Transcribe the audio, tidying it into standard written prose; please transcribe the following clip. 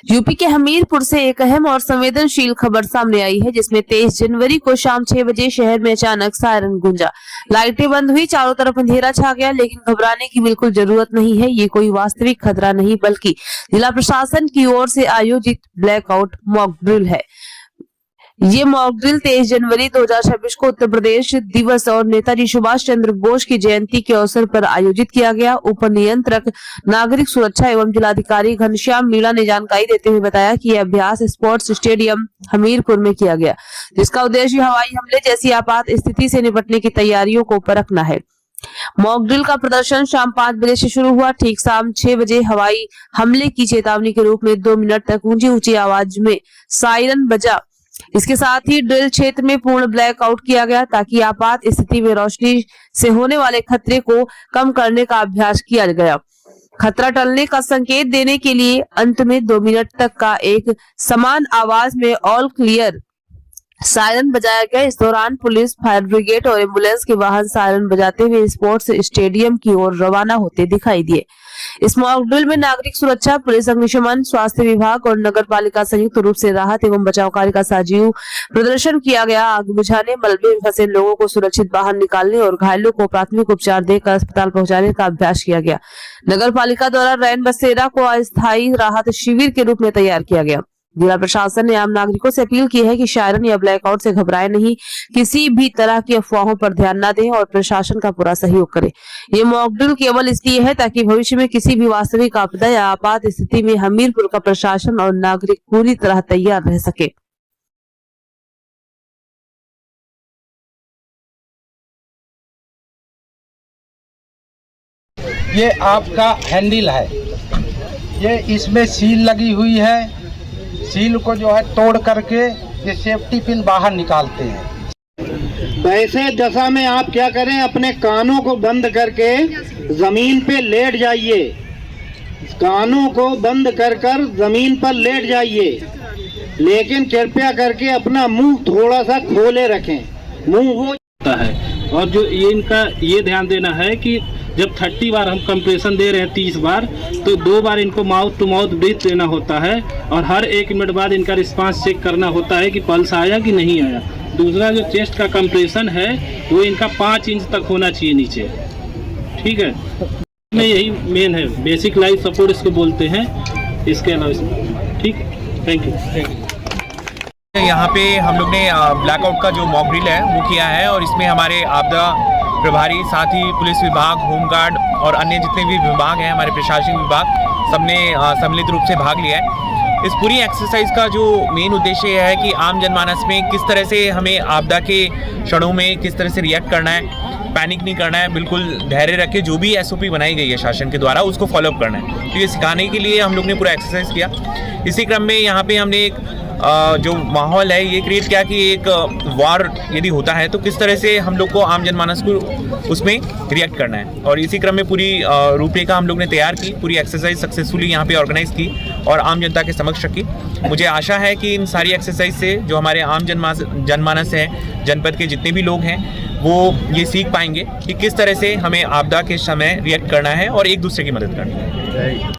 UP के हमीरपुर से एक अहम और संवेदनशील खबर सामने आई है, जिसमें 23 जनवरी को शाम 6 बजे शहर में अचानक सायरन गूंजा। लाइटें बंद हुई, चारों तरफ अंधेरा छा गया। लेकिन घबराने की बिल्कुल जरूरत नहीं है। ये कोई वास्तविक खतरा नहीं, बल्कि जिला प्रशासन की ओर से आयोजित ब्लैकआउट मॉक ड्रिल है। ये मॉक ड्रिल 23 जनवरी 2026 को उत्तर प्रदेश दिवस और नेताजी सुभाष चंद्र बोस की जयंती के अवसर पर आयोजित किया गया। उप नियंत्रक नागरिक सुरक्षा एवं जिलाधिकारी घनश्याम मीणा ने जानकारी देते हुए बताया कि यह अभ्यास स्पोर्ट्स स्टेडियम हमीरपुर में किया गया, जिसका उद्देश्य हवाई हमले जैसी आपात स्थिति से निपटने की तैयारियों को परखना है। मॉक ड्रिल का प्रदर्शन शाम 5 बजे से शुरू हुआ। ठीक शाम 6 बजे हवाई हमले की चेतावनी के रूप में 2 मिनट तक ऊंची आवाज में सायरन बजा। इसके साथ ही ड्रिल क्षेत्र में पूर्ण ब्लैकआउट किया गया, ताकि आपात स्थिति में रोशनी से होने वाले खतरे को कम करने का अभ्यास किया गया। खतरा टलने का संकेत देने के लिए अंत में 2 मिनट तक का एक समान आवाज में ऑल क्लियर सायरन बजाया गया। इस दौरान पुलिस, फायर ब्रिगेड और एम्बुलेंस के वाहन सायरन बजाते हुए स्पोर्ट्स स्टेडियम की ओर रवाना होते दिखाई दिए। इस मॉक ड्रिल में नागरिक सुरक्षा, पुलिस, अग्निशमन, स्वास्थ्य विभाग और नगर पालिका संयुक्त रूप से राहत एवं बचाव कार्य का सजीव प्रदर्शन किया गया। आग बुझाने, मलबे में फंसे लोगों को सुरक्षित बाहर निकालने और घायलों को प्राथमिक उपचार देकर अस्पताल पहुंचाने का अभ्यास किया गया। नगर पालिका द्वारा रैन बसेरा को अस्थायी राहत शिविर के रूप में तैयार किया गया। जिला प्रशासन ने आम नागरिकों से अपील की है कि सायरन या ब्लैकआउट से घबराए नहीं, किसी भी तरह की अफवाहों पर ध्यान न दें और प्रशासन का पूरा सहयोग करें। ये मॉक ड्रिल केवल इसलिए है ताकि भविष्य में किसी भी वास्तविक आपदा या आपात स्थिति में हमीरपुर का प्रशासन और नागरिक पूरी तरह तैयार रह सके। ये आपका हैंडल है, ये इसमें सील लगी हुई है। सील को जो है तोड़ करके ये सेफ्टी पिन बाहर निकालते हैं। वैसे दशा में आप क्या करें, अपने कानों को बंद करके जमीन पे लेट जाइए। कानों को बंद कर जमीन पर लेट जाइए, लेकिन कृपया करके अपना मुंह थोड़ा सा खोले रखें। मुंह हो है। और जो ये इनका ये ध्यान देना है कि जब 30 बार हम कंप्रेशन दे रहे हैं 30 बार, तो 2 बार इनको माउथ टू माउथ ब्रीथ देना होता है और हर 1 मिनट बाद इनका रिस्पांस चेक करना होता है कि पल्स आया कि नहीं आया। दूसरा जो चेस्ट का कंप्रेशन है वो इनका 5 इंच तक होना चाहिए नीचे, ठीक है। में यही मेन है, बेसिक लाइफ सपोर्ट इसको बोलते हैं। इसके अलावा ठीक, थैंक यू। यहाँ पे हम लोग ने ब्लैकआउट का जो मॉक ड्रिल है वो किया है और इसमें हमारे आपदा प्रभारी, साथ ही पुलिस विभाग, होमगार्ड और अन्य जितने भी विभाग हैं, हमारे प्रशासनिक विभाग, सबने सम्मिलित रूप से भाग लिया है। इस पूरी एक्सरसाइज का जो मेन उद्देश्य यह है कि आम जनमानस में किस तरह से हमें आपदा के क्षणों में किस तरह से रिएक्ट करना है, पैनिक नहीं करना है, बिल्कुल धैर्य रख के जो भी SOP बनाई गई है शासन के द्वारा उसको फॉलोअप करना है। तो ये सिखाने के लिए हम लोग ने पूरा एक्सरसाइज किया। इसी क्रम में यहाँ पे हमने एक जो माहौल है ये क्रिएट किया कि एक वार यदि होता है तो किस तरह से हम लोग को, आम जनमानस को उसमें रिएक्ट करना है। और इसी क्रम में पूरी रूपरेखा हम लोग ने तैयार की, पूरी एक्सरसाइज सक्सेसफुली यहाँ पे ऑर्गेनाइज की और आम जनता के समक्ष रखी। मुझे आशा है कि इन सारी एक्सरसाइज से जो हमारे आम जनमानस हैं, जनपद के जितने भी लोग हैं, वो ये सीख पाएंगे कि किस तरह से हमें आपदा के समय रिएक्ट करना है और एक दूसरे की मदद करनी है।